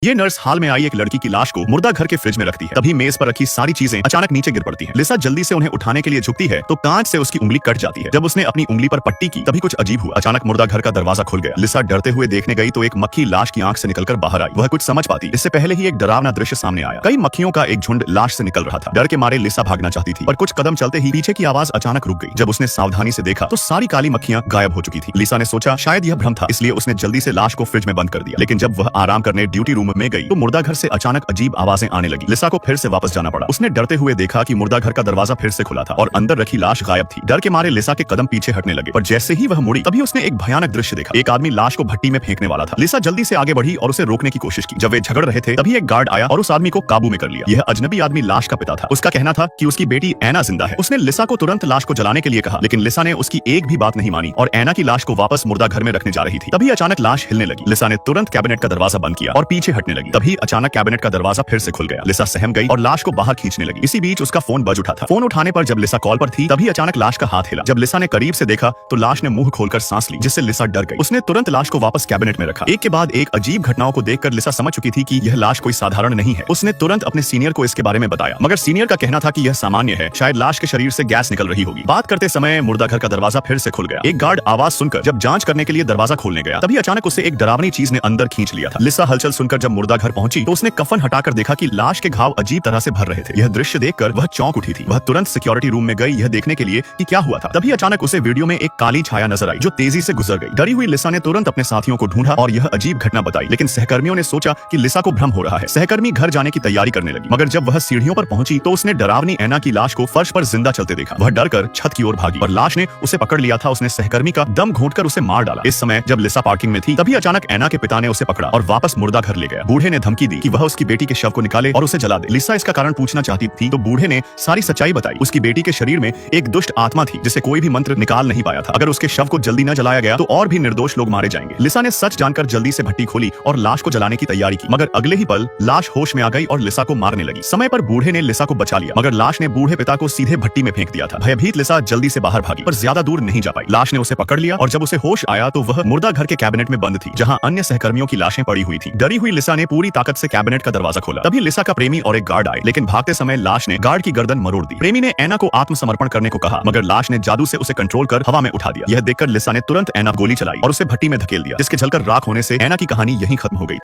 ये नर्स हाल में आई एक लड़की की लाश को मुर्दा घर के फ्रिज में रखती है। तभी मेज पर रखी सारी चीजें अचानक नीचे गिर पड़ती हैं। लिसा जल्दी से उन्हें उठाने के लिए झुकती है तो कांच से उसकी उंगली कट जाती है। जब उसने अपनी उंगली पर पट्टी की तभी कुछ अजीब हुआ। अचानक मुर्दा घर का दरवाजा खुल गया। लिसा डरते हुए देखने गई तो एक मक्खी लाश की आंख से निकलकर बाहर आई। वह कुछ समझ पाती इससे पहले ही एक डरावना दृश्य सामने आया। कई मक्खियों का एक झुंड लाश से निकल रहा था। डर के मारे लिसा भागना चाहती थी पर कुछ कदम चलते ही पीछे की आवाज अचानक रुक गई। जब उसने सावधानी से देखा तो सारी काली मक्खियां गायब हो चुकी थी। लिसा ने सोचा शायद यह भ्रम था, इसलिए उसने जल्दी से लाश को फ्रिज में बंद कर दिया। लेकिन जब वह आराम करने ड्यूटी रूम में गई तो मुर्दा घर से अचानक अजीब आवाजें आने लगी। लिसा को फिर से वापस जाना पड़ा। उसने डरते हुए देखा कि मुर्दा घर का दरवाजा फिर से खुला था और अंदर रखी लाश गायब थी। डर के मारे लिसा के कदम पीछे हटने लगे पर जैसे ही वह मुड़ी तभी उसने एक भयानक दृश्य देखा। एक आदमी लाश को भट्टी में फेंकने वाला था। लिसा जल्दी से आगे बढ़ी और उसे रोकने की कोशिश की। जब वे झगड़ रहे थे तभी एक गार्ड आया और उस आदमी को काबू में कर लिया। यह अजनबी आदमी लाश का पिता था। उसका कहना था कि उसकी बेटी ऐना जिंदा है। उसने लिसा को तुरंत लाश को जलाने के लिए कहा लेकिन लिसा ने उसकी एक भी बात नहीं मानी और ऐना की लाश को वापस मुर्दा घर में रखने जा रही थी। तभी अचानक लाश हिलने लगी। लिसा ने तुरंत कैबिनेट का दरवाजा बंद किया और पीछे हटने लगी। तभी अचानक कैबिनेट का दरवाजा फिर से खुल गया। लिसा सहम गई और लाश को बाहर खींचने लगी। इसी बीच उसका फोन बज उठा था। फोन उठाने पर जब लिसा कॉल पर थी तभी अचानक लाश का हाथ हिला। जब लिसा ने करीब से देखा तो लाश ने मुंह खोलकर सांस ली जिससे लिसा डर गई। उसने तुरंत लाश को वापस कैबिनेट में रखा। एक के बाद एक अजीब घटनाओं को देखकर लिसा समझ चुकी थी कि यह लाश कोई साधारण नहीं है। उसने तुरंत अपने सीनियर को इसके बारे में बताया मगर सीनियर का कहना था कि यह सामान्य है, शायद लाश के शरीर से गैस निकल रही होगी। बात करते समय मुर्दा घर का दरवाजा फिर से खुल गया। एक गार्ड आवाज सुनकर जब जांच करने के लिए दरवाजा खोलने गया तभी अचानक उसे एक डरावनी चीज ने अंदर खींच लिया था। लिसा हलचल सुनकर जब मुर्दा घर पहुंची तो उसने कफन हटाकर देखा कि लाश के घाव अजीब तरह से भर रहे थे। यह दृश्य देखकर वह चौंक उठी थी। वह तुरंत सिक्योरिटी रूम में गई यह देखने के लिए कि क्या हुआ था। तभी अचानक उसे वीडियो में एक काली छाया नजर आई जो तेजी से गुजर गई। डरी हुई लिसा ने तुरंत अपने साथियों को ढूंढा और यह अजीब घटना बताई लेकिन सहकर्मियों ने सोचा कि लिसा को भ्रम हो रहा है। सहकर्मी घर जाने की तैयारी करने लगी मगर जब वह सीढ़ियों पर पहुंची तो उसने डरावनी ऐना की लाश को फर्श पर जिंदा चलते देखा। वह डरकर छत की ओर भागी पर लाश ने उसे पकड़ लिया था। उसने सहकर्मी का दम घोंटकर उसे मार डाला। इस समय जब लिसा पार्किंग में थी तभी अचानक ऐना के पिता ने उसे पकड़ा और वापस मुर्दा घर ले गया। बूढ़े ने धमकी दी कि वह उसकी बेटी के शव को निकाले और उसे जला दे। लिसा इसका कारण पूछना चाहती थी तो बूढ़े ने सारी सच्चाई बताई। उसकी बेटी के शरीर में एक दुष्ट आत्मा थी जिसे कोई भी मंत्र निकाल नहीं पाया था। अगर उसके शव को जल्दी न जलाया गया तो और भी निर्दोष लोग मारे जाएंगे। लिसा ने सच जानकर जल्दी से भट्टी खोली और लाश को जलाने की तैयारी की मगर अगले ही पल लाश होश में आ गई और लिसा को मारने लगी। समय पर बूढ़े ने लिसा को बचा लिया मगर लाश ने बूढ़े पिता को सीधे भट्टी में फेंक दिया था। भयभीत लिसा जल्दी से बाहर भागी पर ज्यादा दूर नहीं जा पाई। लाश ने उसे पकड़ लिया और जब उसे होश आया तो वह मुर्दा घर के कैबिनेट में बंद थी जहां अन्य सहकर्मियों की लाशें पड़ी हुई थी। डरी हुई लिसा ने पूरी ताकत से कैबिनेट का दरवाजा खोला। तभी लिसा का प्रेमी और एक गार्ड आए लेकिन भागते समय लाश ने गार्ड की गर्दन मरोड़ दी। प्रेमी ने ऐना को आत्मसमर्पण करने को कहा मगर लाश ने जादू से उसे कंट्रोल कर हवा में उठा दिया। यह देखकर लिसा ने तुरंत ऐना गोली चलाई और उसे भट्टी में धकेल दिया जिसके जलकर राख होने से ऐना की कहानी यहीं खत्म हो गई।